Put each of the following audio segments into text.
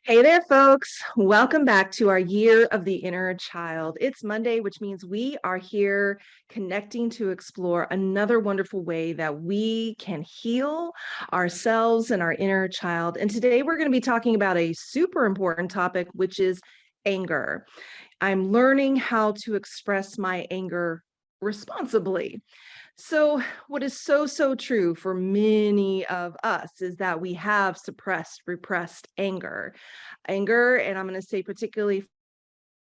Hey there, folks. Welcome back to our Year of the Inner Child. It's Monday, which means we are here connecting to explore another wonderful way that we can heal ourselves and our inner child. And today we're going to be talking about a super important topic, which is anger. I'm learning how to express my anger responsibly. So, what is so true for many of us is that we have suppressed, repressed anger. Anger, and I'm going to say particularly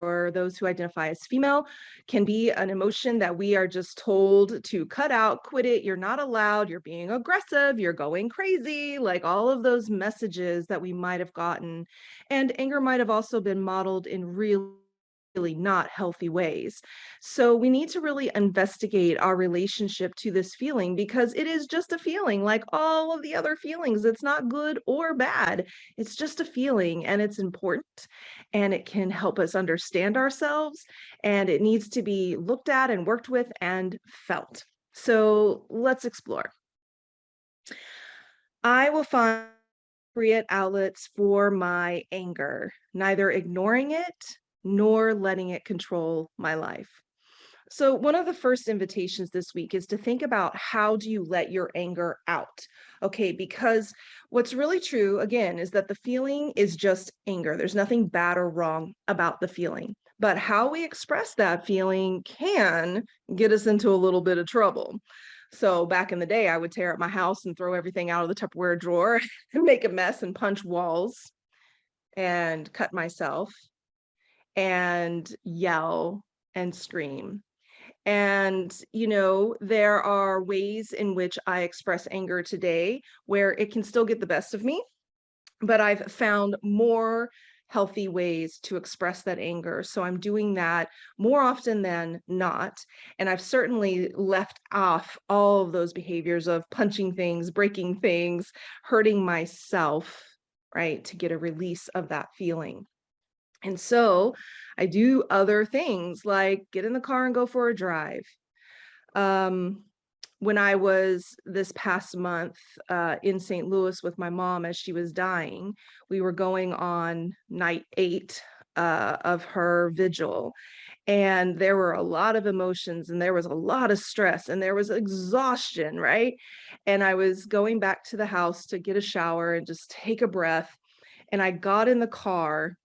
for those who identify as female, can be an emotion that we are just told to cut out, quit it, you're not allowed, you're being aggressive, you're going crazy, like all of those messages that we might have gotten. And anger might have also been modeled in really not healthy ways. So we need to really investigate our relationship to this feeling because it is just a feeling like all of the other feelings. It's not good or bad. It's just a feeling and it's important and it can help us understand ourselves and it needs to be looked at and worked with and felt. So let's explore. I will find appropriate outlets for my anger, neither ignoring it nor letting it control my life. So, one of the first invitations this week is to think about how do you let your anger out? Okay, because what's really true, again, is that the feeling is just anger. There's nothing bad or wrong about the feeling. But how we express that feeling can get us into a little bit of trouble. So back in the day, I would tear up my house and throw everything out of the Tupperware drawer and make a mess and punch walls and cut myself and yell and scream. And, there are ways in which I express anger today where it can still get the best of me, but I've found more healthy ways to express that anger. So I'm doing that more often than not. And I've certainly left off all of those behaviors of punching things, breaking things, hurting myself, right, to get a release of that feeling. And so I do other things like get in the car and go for a drive. Um, when I was this past month in St. Louis with my mom as she was dying, we were going on night 8 of her vigil. And there were a lot of emotions and there was a lot of stress and there was exhaustion, right? And I was going back to the house to get a shower and just take a breath. And I got in the car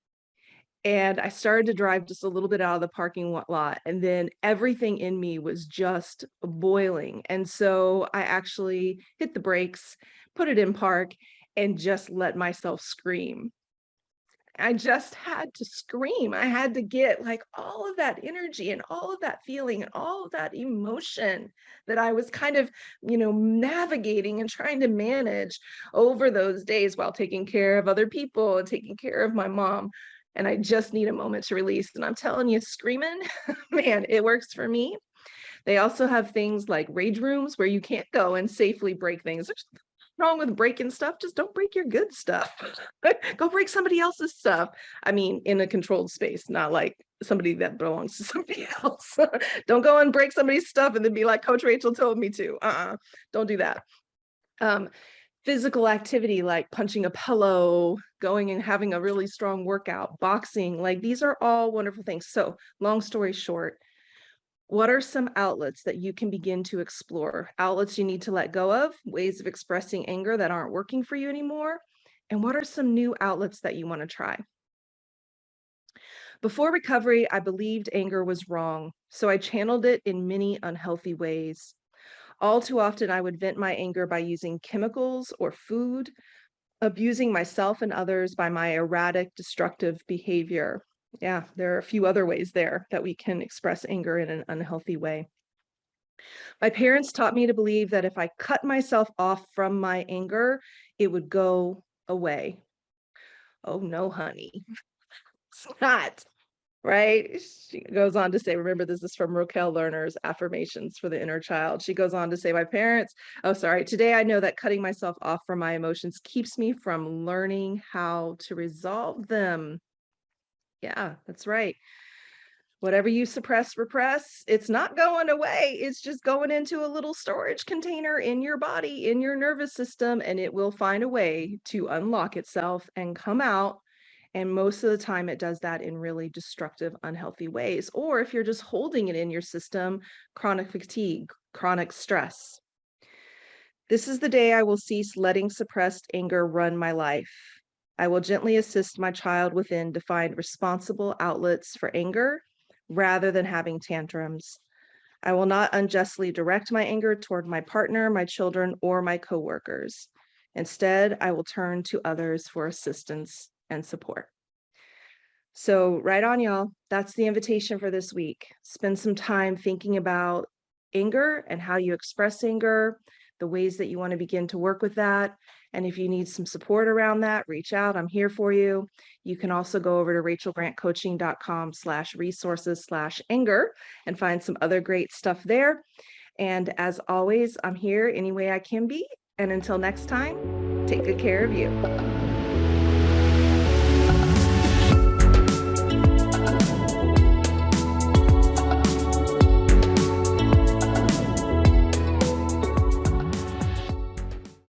and I started to drive just a little bit out of the parking lot, and then everything in me was just boiling. And so I actually hit the brakes, put it in park, and just let myself scream. I just had to scream. I had to get like all of that energy and all of that feeling and all of that emotion that I was kind of, navigating and trying to manage over those days while taking care of other people and taking care of my mom. And I just need a moment to release. And I'm telling you, screaming, man, it works for me. They also have things like rage rooms where you can't go and safely break things. There's nothing wrong with breaking stuff. Just don't break your good stuff. Go break somebody else's stuff. I mean, in a controlled space, not like somebody that belongs to somebody else. Don't go and break somebody's stuff and then be like, Coach Rachel told me to. Don't do that. Um, Physical activity like punching a pillow, going and having a really strong workout, boxing, like these are all wonderful things. So, long story short, what are some outlets that you can begin to explore? Outlets you need to let go of, ways of expressing anger that aren't working for you anymore? And what are some new outlets that you want to try? Before recovery, I believed anger was wrong, so I channeled it in many unhealthy ways. All too often, I would vent my anger by using chemicals or food, abusing myself and others by my erratic, destructive behavior. Yeah, there are a few other ways there that we can express anger in an unhealthy way. My parents taught me to believe that if I cut myself off from my anger, it would go away. Oh no, honey, it's not. Right? She goes on to say, remember, this is from Raquel Lerner's Affirmations for the Inner Child. She goes on to say, today I know that cutting myself off from my emotions keeps me from learning how to resolve them. Yeah, that's right. Whatever you suppress, repress, it's not going away. It's just going into a little storage container in your body, in your nervous system, and it will find a way to unlock itself and come out And most of the time, it does that in really destructive, unhealthy ways. Or if you're just holding it in your system, chronic fatigue, chronic stress. This is the day I will cease letting suppressed anger run my life. I will gently assist my child within to find responsible outlets for anger rather than having tantrums. I will not unjustly direct my anger toward my partner, my children, or my coworkers. Instead, I will turn to others for assistance and support. So, right on, y'all. That's the invitation for this week. Spend some time thinking about anger and how you express anger, the ways that you want to begin to work with that. And if you need some support around that, reach out. I'm here for you. You can also go over to rachelgrantcoaching.com/resources/anger and find some other great stuff there. And as always, I'm here any way I can be. And until next time, take good care of you.